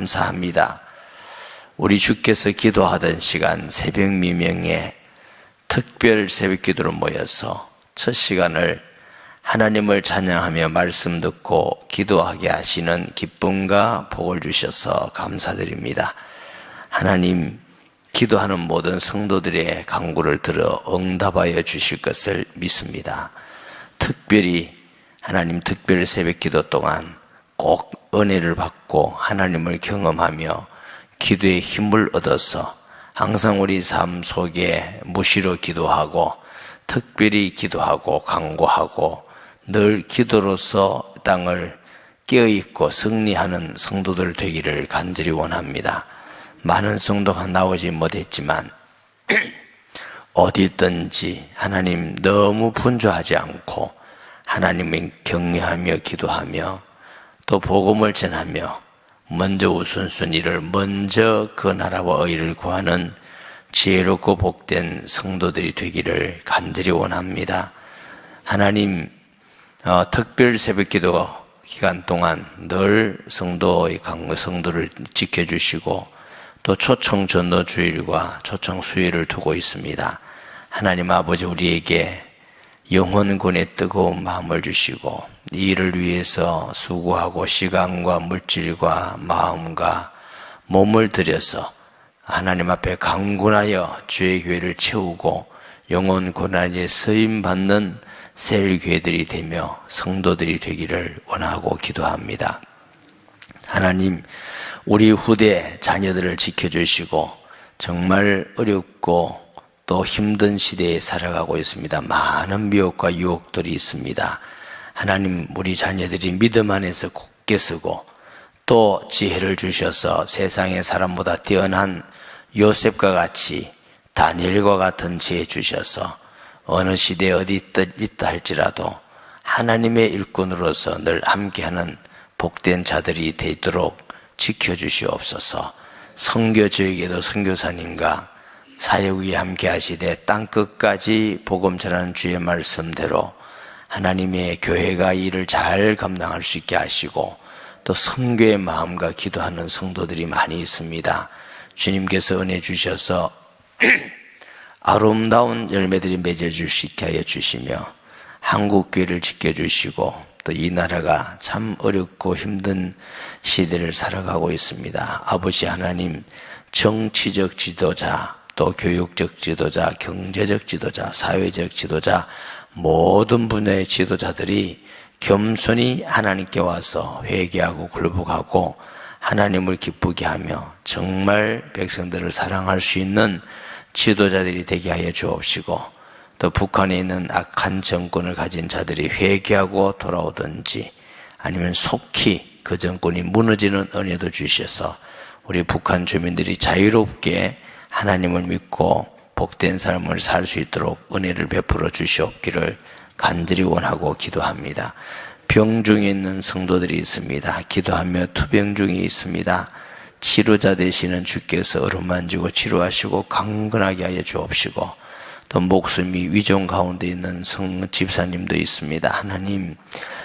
감사합니다. 우리 주께서 기도하던 시간 새벽 미명에 특별 새벽기도로 모여서 첫 시간을 하나님을 찬양하며 말씀 듣고 기도하게 하시는 기쁨과 복을 주셔서 감사드립니다. 하나님, 기도하는 모든 성도들의 간구를 들어 응답하여 주실 것을 믿습니다. 특별히 하나님 특별 새벽기도 동안 꼭 은혜를 받고 하나님을 경험하며 기도의 힘을 얻어서 항상 우리 삶 속에 무시로 기도하고 특별히 기도하고 간구하고 늘 기도로서 땅을 깨어있고 승리하는 성도들 되기를 간절히 원합니다. 많은 성도가 나오지 못했지만 어디 있든지 하나님 너무 분주하지 않고 하나님을 경외하며 기도하며 또 복음을 전하며 먼저 우선순위를 먼저 그 나라와 의를 구하는 지혜롭고 복된 성도들이 되기를 간절히 원합니다. 하나님, 특별 새벽기도 기간 동안 늘 성도의 강구 성도를 지켜주시고 또 초청 전도 주일과 초청 수요일을 두고 있습니다. 하나님 아버지, 우리에게 영혼군의 뜨거운 마음을 주시고 이 일을 위해서 수고하고 시간과 물질과 마음과 몸을 들여서 하나님 앞에 강군하여 주의 교회를 채우고 영혼 고난에 쓰임받는 셀교회들이 되며 성도들이 되기를 원하고 기도합니다. 하나님, 우리 후대 자녀들을 지켜주시고 정말 어렵고 또 힘든 시대에 살아가고 있습니다. 많은 미혹과 유혹들이 있습니다. 하나님, 우리 자녀들이 믿음 안에서 굳게 서고 또 지혜를 주셔서 세상의 사람보다 뛰어난 요셉과 같이 다니엘과 같은 지혜 주셔서 어느 시대에 어디 있다 할지라도 하나님의 일꾼으로서 늘 함께하는 복된 자들이 되도록 지켜주시옵소서. 선교 저에게도 선교사님과 사역 위에 함께 하시되 땅끝까지 복음 전하는 주의 말씀대로 하나님의 교회가 일을 잘 감당할 수 있게 하시고 또 선교의 마음과 기도하는 성도들이 많이 있습니다. 주님께서 은혜 주셔서 아름다운 열매들이 맺어질 수 있게 하여 주시며 한국교회를 지켜주시고 또 이 나라가 참 어렵고 힘든 시대를 살아가고 있습니다. 아버지 하나님, 정치적 지도자, 또 교육적 지도자, 경제적 지도자, 사회적 지도자, 모든 분야의 지도자들이 겸손히 하나님께 와서 회개하고 굴복하고 하나님을 기쁘게 하며 정말 백성들을 사랑할 수 있는 지도자들이 되게 하여 주옵시고 또 북한에 있는 악한 정권을 가진 자들이 회개하고 돌아오든지 아니면 속히 그 정권이 무너지는 은혜도 주셔서 우리 북한 주민들이 자유롭게 하나님을 믿고 복된 삶을 살 수 있도록 은혜를 베풀어 주시옵기를 간절히 원하고 기도합니다. 병 중에 있는 성도들이 있습니다. 기도하며 투병 중에 있습니다. 치료자 되시는 주께서 어루만지고 치료하시고 강건하게 하여 주옵시고 또 목숨이 위종 가운데 있는 집사님도 있습니다. 하나님,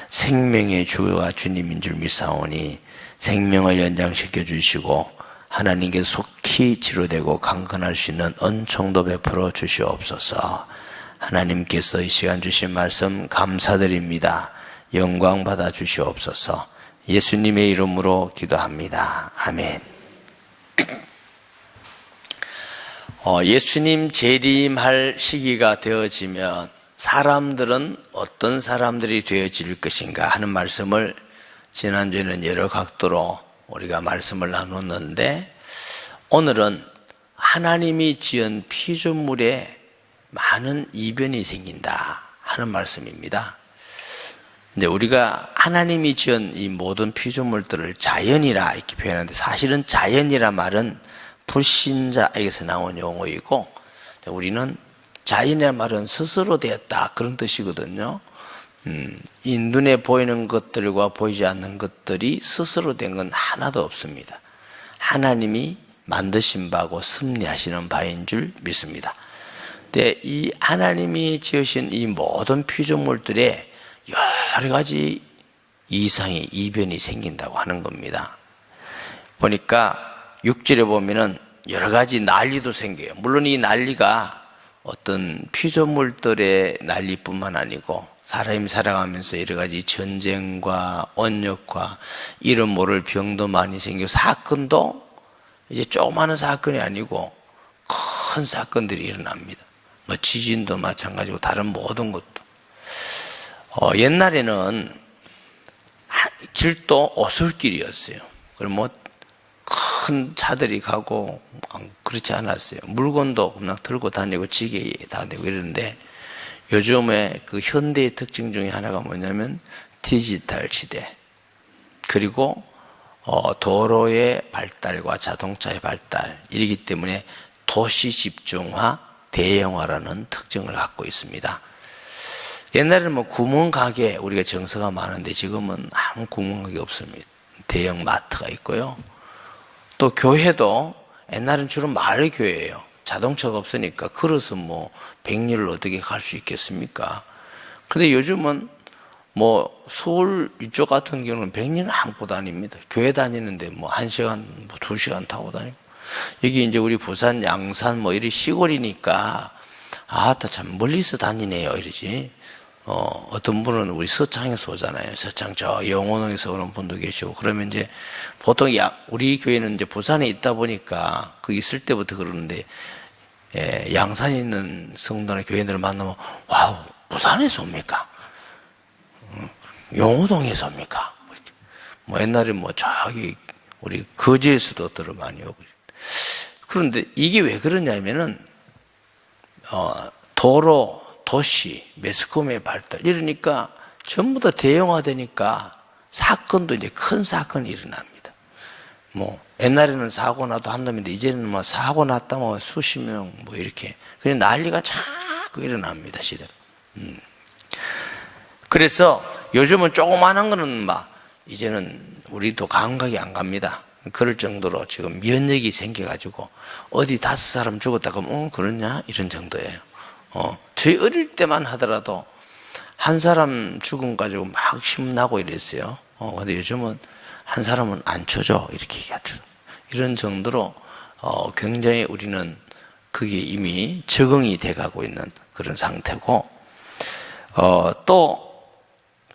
생명의 주가 주님인 줄 믿사오니 생명을 연장시켜 주시고 하나님께 속히 치료되고 강건할 수 있는 은총도 베풀어 주시옵소서. 하나님께서 이 시간 주신 말씀 감사드립니다. 영광 받아 주시옵소서. 예수님의 이름으로 기도합니다. 아멘. 예수님 재림할 시기가 되어지면 사람들은 어떤 사람들이 되어질 것인가 하는 말씀을 지난주에는 여러 각도로 우리가 말씀을 나눴는데 오늘은 하나님이 지은 피조물에 많은 이변이 생긴다 하는 말씀입니다. 근데 우리가 하나님이 지은 이 모든 피조물들을 자연이라 이렇게 표현하는데 사실은 자연이라 말은 불신자에게서 나온 용어이고 우리는 자연이라 말은 스스로 되었다 그런 뜻이거든요. 이 눈에 보이는 것들과 보이지 않는 것들이 스스로 된 건 하나도 없습니다. 하나님이 만드신 바고 섭리하시는 바인 줄 믿습니다. 근데 이 하나님이 지으신 이 모든 피조물들에 여러 가지 이상의 이변이 생긴다고 하는 겁니다. 보니까 6절에 보면은 여러 가지 난리도 생겨요. 물론 이 난리가 어떤 피조물들의 난리뿐만 아니고 사람이 살아가면서 여러 가지 전쟁과 언역과 이름 모를 병도 많이 생기고 사건도 이제 조그마한 사건이 아니고 큰 사건들이 일어납니다. 뭐 지진도 마찬가지고 다른 모든 것도. 옛날에는 길도 오솔길이었어요. 그럼 뭐 큰 차들이 가고 그렇지 않았어요. 물건도 그냥 들고 다니고 지게 다니고 이러는데 요즘에 그 현대의 특징 중에 하나가 뭐냐면 디지털 시대 그리고 도로의 발달과 자동차의 발달 이러기 때문에 도시 집중화, 대형화라는 특징을 갖고 있습니다. 옛날에는 뭐 구멍가게 우리가 정서가 많은데 지금은 아무 구멍가게 없습니다. 대형 마트가 있고요. 또 교회도 옛날엔 주로 마을 교회예요. 자동차가 없으니까 걸어서 뭐 100리를 어떻게 갈 수 있겠습니까? 근데 요즘은 뭐 서울 이쪽 같은 경우는 100리는 안고 다닙니다. 교회 다니는데 뭐 1시간, 뭐 2시간 타고 다니고. 여기 이제 우리 부산, 양산 뭐 이리 시골이니까 아따 참 멀리서 다니네요 이러지. 어떤 분은 우리 서창에서 오잖아요. 서창 저 영원동에서 오는 분도 계시고 그러면 이제 보통 우리 교회는 이제 부산에 있다 보니까 그 있을 때부터 그러는데 양산에 있는 성도나 교회들을 만나면 와우 부산에서 옵니까? 영호동에서 옵니까? 뭐 옛날에 뭐 저기 우리 거제에서도 들어 많이 오고 그런데 이게 왜 그러냐면은 도로 도시, 매스컴의 발달 이러니까 전부 다 대형화되니까 사건도 이제 큰 사건이 일어납니다. 뭐 옛날에는 사고 나도 한 놈인데 이제는 뭐 사고 났다 뭐 수십 명 뭐 이렇게 그냥 난리가 자꾸 일어납니다 시대. 그래서 요즘은 조그마한 거는 막 이제는 우리도 감각이 안 갑니다. 그럴 정도로 지금 면역이 생겨가지고 어디 5사람 죽었다 그러면 그러냐 이런 정도예요. 저희 어릴 때만 하더라도 한 사람 죽음 가지고 막 심나고 이랬어요. 근데 요즘은 한 사람은 안 쳐줘 이렇게 얘기하죠. 이런 정도로 굉장히 우리는 그게 이미 적응이 돼가고 있는 그런 상태고 또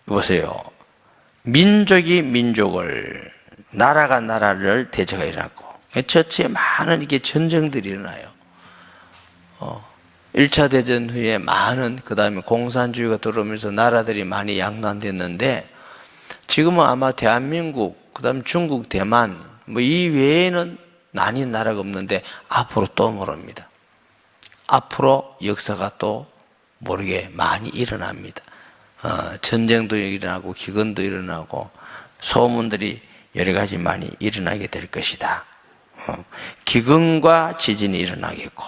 보세요. 민족이 민족을 나라가 나라를 대적하여 일어나고 처치에 많은 이게 전쟁들이 일어나요. 1차 대전 후에 많은 그 다음에 공산주의가 들어오면서 나라들이 많이 양난됐는데 지금은 아마 대한민국 그 다음에 중국 대만 뭐 이 외에는 나뉜 나라가 없는데 앞으로 또 모릅니다. 앞으로 역사가 또 모르게 많이 일어납니다. 전쟁도 일어나고 기근도 일어나고 소문들이 여러 가지 많이 일어나게 될 것이다. 기근과 지진이 일어나겠고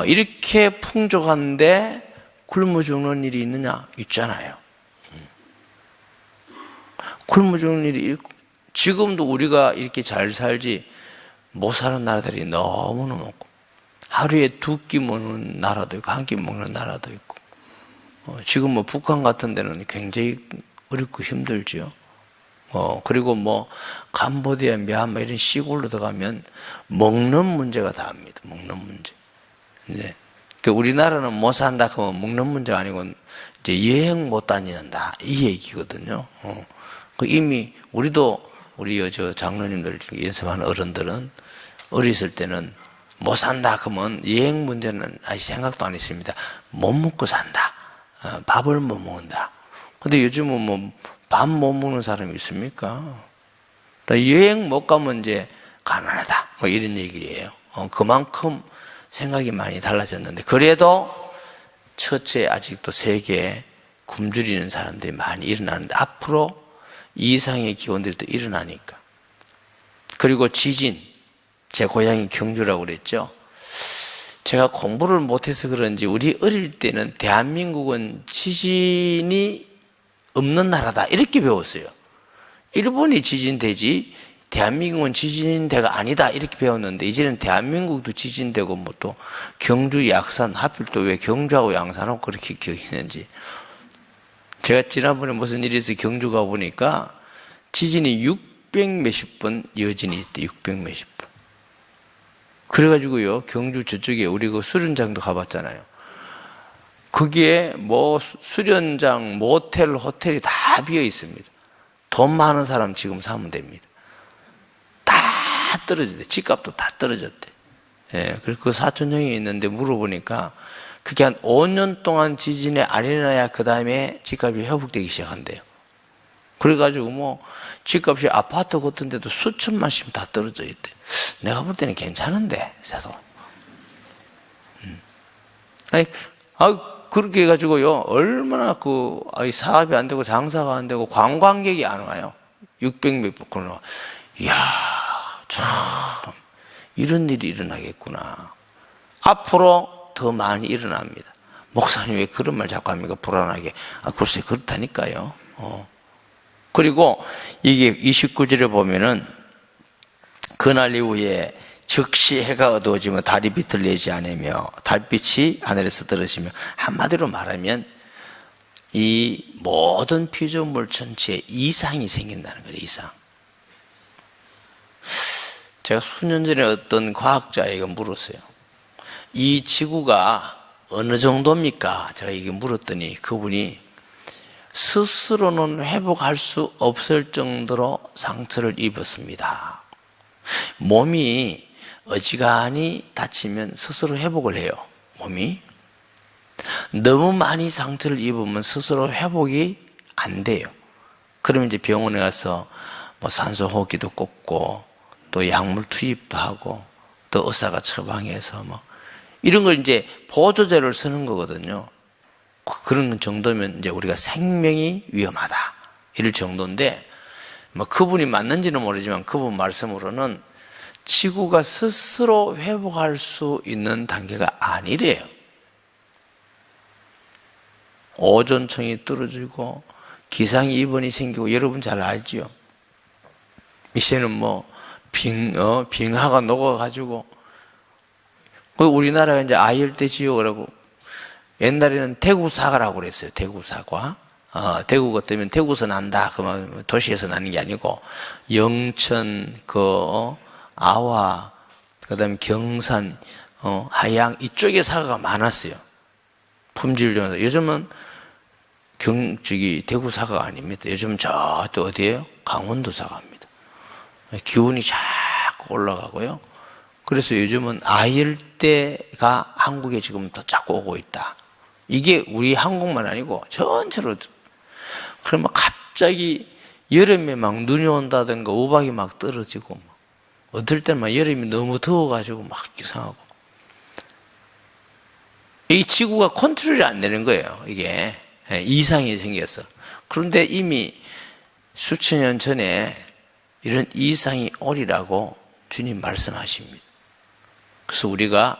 이렇게 풍족한데 굶어 죽는 일이 있느냐? 있잖아요. 굶어 죽는 일이 있고 지금도 우리가 이렇게 잘 살지 못 사는 나라들이 너무너무 많고 하루에 2끼 먹는 나라도 있고 1끼 먹는 나라도 있고 지금 뭐 북한 같은 데는 굉장히 어렵고 힘들죠. 그리고 뭐 캄보디아, 미얀마 이런 시골로 들어가면 먹는 문제가 다합니다. 먹는 문제. 네. 우리나라는 못 산다 하면 먹는 문제가 아니고 이제 여행 못 다닌다 이 얘기거든요. 이미 우리 저 장로님들 연습하는 어른들은 어렸을 때는 못 산다 하면 여행 문제는 아직 생각도 안 했습니다. 못 먹고 산다. 밥을 못 먹는다. 근데 요즘은 뭐 밥 못 먹는 사람이 있습니까? 여행 못 가면 이제 가난하다. 뭐 이런 얘기예요. 그만큼 생각이 많이 달라졌는데 그래도 처처에 아직도 세계에 굶주리는 사람들이 많이 일어나는데 앞으로 이상의 기온들이 또 일어나니까 그리고 지진 제 고향이 경주라고 그랬죠. 제가 공부를 못해서 그런지 우리 어릴 때는 대한민국은 지진이 없는 나라다 이렇게 배웠어요. 일본이 지진대지 대한민국은 지진대가 아니다 이렇게 배웠는데 이제는 대한민국도 지진대고 뭐 또 경주, 약산 하필 또 왜 경주하고 양산하고 그렇게 기억이 있는지 제가 지난번에 무슨 일이 있어서 경주 가보니까 지진이 600 몇십 번 여진이 있대. 600 몇십 번. 그래가지고요, 경주 저쪽에 우리 그 수련장도 가봤잖아요. 거기에 뭐 수련장, 모텔, 호텔이 다 비어 있습니다. 돈 많은 사람 지금 사면 됩니다. 다 떨어졌대. 집값도 다 떨어졌대. 예, 그래서 그 사촌 형이 있는데 물어보니까 그게 한 5년 동안 지진에 안 일어나야 그 다음에 집값이 회복되기 시작한대요. 그래가지고 뭐 집값이 아파트 같은 데도 수천만씩 다 떨어져 있대. 내가 볼 때는 괜찮은데, 세도. 아니, 그렇게 해가지고요, 얼마나 사업이 안 되고 장사가 안 되고 관광객이 안 와요. 600몇 번 와. 이야, 참, 이런 일이 일어나겠구나. 앞으로 더 많이 일어납니다. 목사님 왜 그런 말 자꾸 합니까? 불안하게. 글쎄, 그렇다니까요. 그리고 이게 29절에 보면은 그날 이후에 즉시 해가 어두워지며 달이 빛을 내지 않으며 달빛이 하늘에서 떨어지며, 한마디로 말하면 이 모든 피조물 전체에 이상이 생긴다는 거예요. 이상. 제가 수년 전에 어떤 과학자에게 물었어요. 이 지구가 어느 정도입니까? 제가 이게 물었더니 그분이 스스로는 회복할 수 없을 정도로 상처를 입었습니다. 몸이 어지간히 다치면 스스로 회복을 해요. 몸이 너무 많이 상처를 입으면 스스로 회복이 안 돼요. 그러면 이제 병원에 가서 뭐 산소 호흡기도 꽂고 또 약물 투입도 하고 또 의사가 처방해서 뭐 이런 걸 이제 보조제를 쓰는 거거든요. 그런 정도면 이제 우리가 생명이 위험하다 이럴 정도인데, 뭐 그분이 맞는지는 모르지만 그분 말씀으로는 지구가 스스로 회복할 수 있는 단계가 아니래요. 오존층이 떨어지고 기상이변이 생기고, 여러분 잘 알지요. 이제는 뭐 빙하가 녹아가지고, 우리나라가 이제 아열대 지역이라고, 옛날에는 대구사과라고 그랬어요. 대구사과. 대구가 뜨면 대구에서 난다. 그러면 도시에서 나는 게 아니고, 영천, 아화, 그 다음에 경산, 하양, 이쪽에 사과가 많았어요. 품질 좋아서. 요즘은 대구 사과가 아닙니다. 요즘 또 어디예요? 강원도 사과입니다. 기온이 자꾸 올라가고요. 그래서 요즘은 아열대가 한국에 지금 더 자꾸 오고 있다. 이게 우리 한국만 아니고 전체로. 그러면 갑자기 여름에 막 눈이 온다든가 우박이 막 떨어지고, 어떨 때는 막 여름이 너무 더워가지고 막 이상하고. 이 지구가 컨트롤이 안 되는 거예요. 이게 이상이 생겼어. 그런데 이미 수천 년 전에 이런 이상이 오리라고 주님 말씀하십니다. 그래서 우리가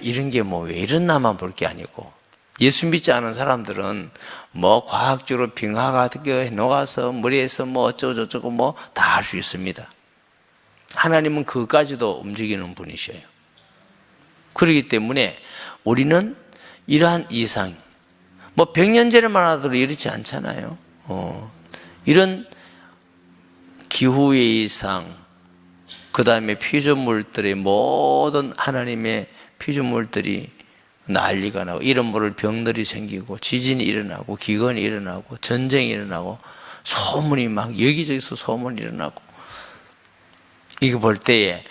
이런 게 뭐 왜 이랬나만 볼 게 아니고, 예수 믿지 않은 사람들은 뭐 과학적으로 빙하가 녹아서 머리에서 뭐 어쩌고저쩌고 뭐 다 할 수 있습니다. 하나님은 그까지도 움직이는 분이셔요. 그렇기 때문에 우리는 이러한 이상, 뭐 100년 전에만 하더라도 이렇지 않잖아요. 이런 기후의 이상, 그 다음에 피조물들의 모든 하나님의 피조물들이 난리가 나고, 이런 모를 병들이 생기고, 지진이 일어나고, 기근이 일어나고, 전쟁이 일어나고, 소문이 막 여기저기서 소문이 일어나고, 이거 볼 때에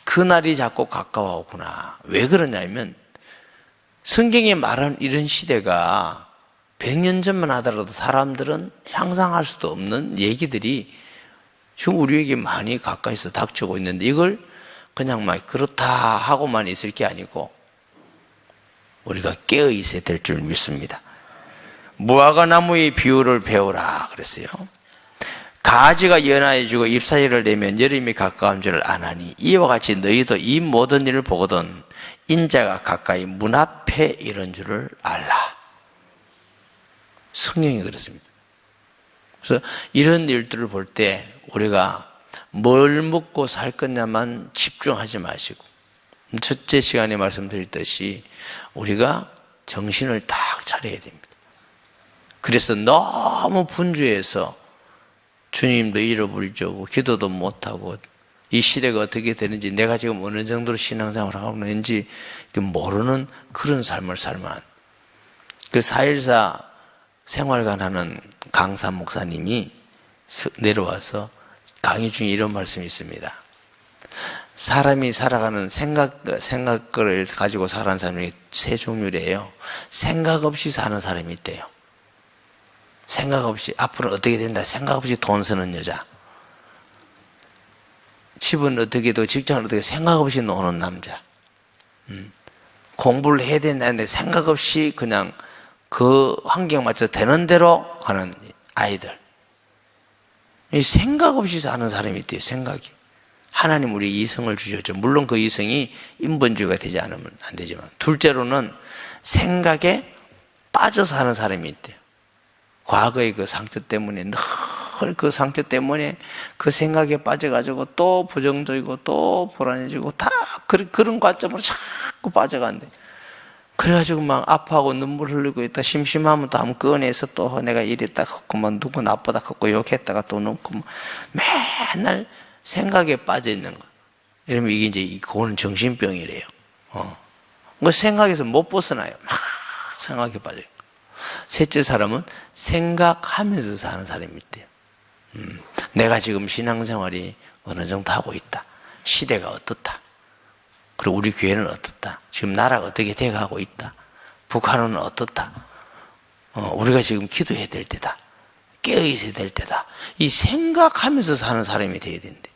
그날이 자꾸 가까워 오구나. 왜 그러냐면 성경이 말하는 이런 시대가 100년 전만 하더라도 사람들은 상상할 수도 없는 얘기들이 지금 우리에게 많이 가까이서 닥쳐오고 있는데, 이걸 그냥 막 그렇다 하고만 있을 게 아니고 우리가 깨어 있어야 될 줄 믿습니다. 무화과 나무의 비유를 배우라 그랬어요. 가지가 연하여지고 잎사귀를 내면 여름이 가까운 줄을 아나니, 이와 같이 너희도 이 모든 일을 보거든 인자가 가까이 문 앞에 이런 줄을 알라. 성경이 그렇습니다. 그래서 이런 일들을 볼 때 우리가 뭘 먹고 살 거냐만 집중하지 마시고, 첫째 시간에 말씀드렸듯이 우리가 정신을 딱 차려야 됩니다. 그래서 너무 분주해서 주님도 잃어버리고 기도도 못하고 이 시대가 어떻게 되는지 내가 지금 어느 정도로 신앙생활을 하고 있는지 모르는 그런 삶을 살만 그 4.14 생활관 하는 강산 목사님이 내려와서 강의 중에 이런 말씀이 있습니다. 사람이 살아가는 생각을 가지고 살아가는 사람이 세 종류래요. 생각 없이 사는 사람이 있대요. 생각 없이 앞으로는 어떻게 된다 생각 없이 돈 쓰는 여자, 집은 어떻게 도 직장은 어떻게 생각 없이 노는 남자, 공부를 해야 된다는데 생각 없이 그냥 그 환경 맞춰 되는 대로 하는 아이들. 이 생각 없이 사는 사람이 있대요. 생각이. 하나님 우리 이성을 주셨죠. 물론 그 이성이 인본주의가 되지 않으면 안 되지만 둘째로는 생각에 빠져서 하는 사람이 있대요. 과거의 그 상처 때문에 늘 그 상처 때문에 그 생각에 빠져가지고 또 부정적이고 또 불안해지고 다 그런 관점으로 자꾸 빠져간대. 그래가지고 막 아파하고 눈물 흘리고 있다 심심하면 또 한번 꺼내서 또 내가 이랬다 했고 뭐 누구 나쁘다 했고 욕했다가 또 놓고 뭐 맨날 생각에 빠져 있는 거. 이러면 이게 이제 그거는 정신병이래요. 그 생각에서 못 벗어나요. 막 생각에 빠져요. 셋째 사람은 생각하면서 사는 사람이 있대요. 내가 지금 신앙생활이 어느 정도 하고 있다. 시대가 어떻다. 그리고 우리 교회는 어떻다. 지금 나라가 어떻게 돼가고 있다. 북한은 어떻다. 우리가 지금 기도해야 될 때다. 깨어있어야 될 때다. 이 생각하면서 사는 사람이 돼야 된대.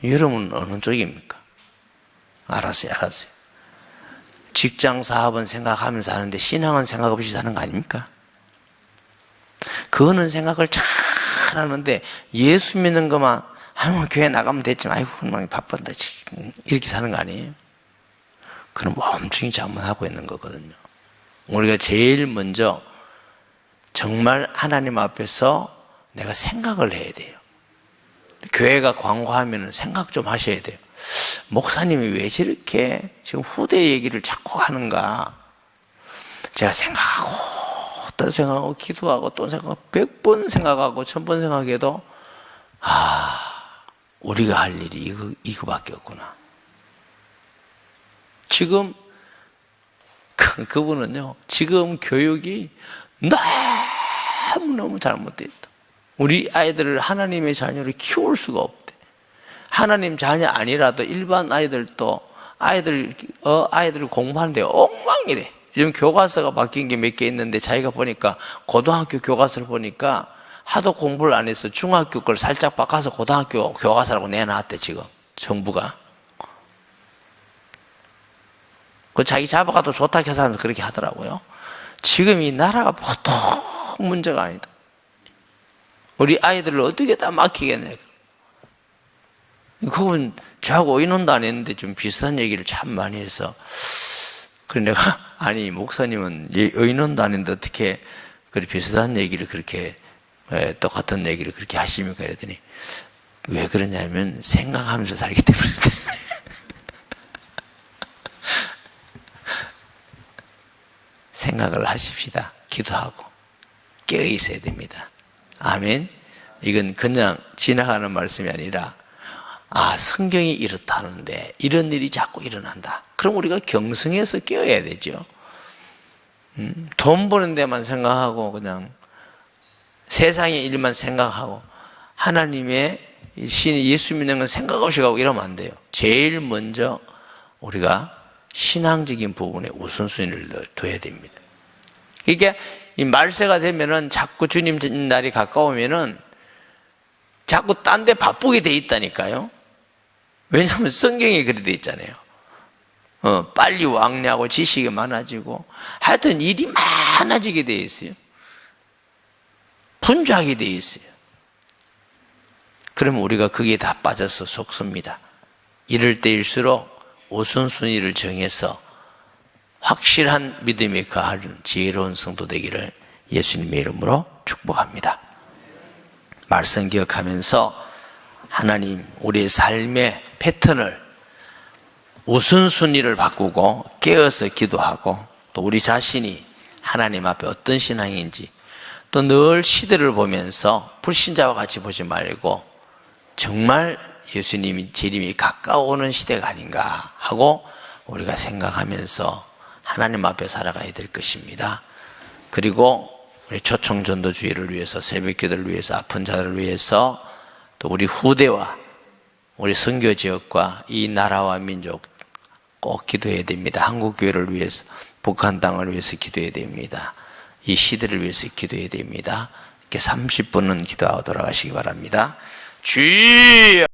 여러분은 어느 쪽입니까? 알았어요. 직장 사업은 생각하면서 하는데 신앙은 생각 없이 사는 거 아닙니까? 그거는 생각을 잘 하는데 예수 믿는 것만 아이고 교회 나가면 됐지만 아이고 그만 바쁜다 이렇게 사는 거 아니에요? 그럼 멈추기 잘못하고 있는 거거든요. 우리가 제일 먼저 정말 하나님 앞에서 내가 생각을 해야 돼요. 교회가 광고하면 생각 좀 하셔야 돼요. 목사님이 왜 저렇게 지금 후대 얘기를 자꾸 하는가? 제가 생각하고 또 생각하고 기도하고 또 생각하고 100번 생각하고 1000번 생각해도 우리가 할 일이 이거밖에 없구나. 지금 그분은요 지금 교육이 너무너무 잘못되어 있다. 우리 아이들을 하나님의 자녀로 키울 수가 없대. 하나님 자녀 아니라도 일반 아이들도 아이들을 공부하는데 엉망이래. 요즘 교과서가 바뀐 게 몇 개 있는데 자기가 보니까 고등학교 교과서를 보니까 하도 공부를 안 해서 중학교 걸 살짝 바꿔서 고등학교 교과서라고 내놨대. 지금 정부가 그 자기 잡아가도 좋다 해서 그렇게 하더라고요. 지금 이 나라가 보통 문제가 아니다. 우리 아이들을 어떻게 다 막히겠네. 그건 저하고 의논도 안 했는데 좀 비슷한 얘기를 참 많이 해서 그래 내가 아니 목사님은 의논도 안 했는데 어떻게 그렇게 비슷한 얘기를 그렇게 똑같은 얘기를 그렇게 하십니까? 그랬더니 왜 그러냐면 생각하면서 살기 때문에 생각을 하십시다. 기도하고 깨어 있어야 됩니다. 아멘. 이건 그냥 지나가는 말씀이 아니라 성경이 이렇다는데 이런 일이 자꾸 일어난다. 그럼 우리가 경성해서 깨어야 되죠. 돈 버는 데만 생각하고 그냥 세상의 일만 생각하고 하나님의 신이 예수 믿는 건 생각 없이 가고 이러면 안 돼요. 제일 먼저 우리가 신앙적인 부분에 우선순위를 둬야 됩니다. 이게 이 말세가 되면은 자꾸 주님 날이 가까우면은 자꾸 딴 데 바쁘게 돼 있다니까요. 왜냐하면 성경에 그렇게 돼 있잖아요. 빨리 왕래하고 지식이 많아지고 하여튼 일이 많아지게 돼 있어요. 분주하게 돼 있어요. 그러면 우리가 거기에 다 빠져서 속습니다. 이럴 때일수록 우선순위를 정해서 확실한 믿음에 거하는 지혜로운 성도 되기를 예수님의 이름으로 축복합니다. 말씀 기억하면서 하나님 우리의 삶의 패턴을 우선순위를 바꾸고 깨어서 기도하고 또 우리 자신이 하나님 앞에 어떤 신앙인지 또 또 늘 시대를 보면서 불신자와 같이 보지 말고 정말 예수님이 재림이 가까워오는 시대가 아닌가 하고 우리가 생각하면서 하나님 앞에 살아가야 될 것입니다. 그리고 우리 초청전도주의를 위해서, 새벽기도를 위해서, 아픈 자들을 위해서, 또 우리 후대와 우리 선교지역과 이 나라와 민족 꼭 기도해야 됩니다. 한국교회를 위해서, 북한 땅을 위해서 기도해야 됩니다. 이 시대를 위해서 기도해야 됩니다. 이렇게 30분은 기도하고 돌아가시기 바랍니다. 주여!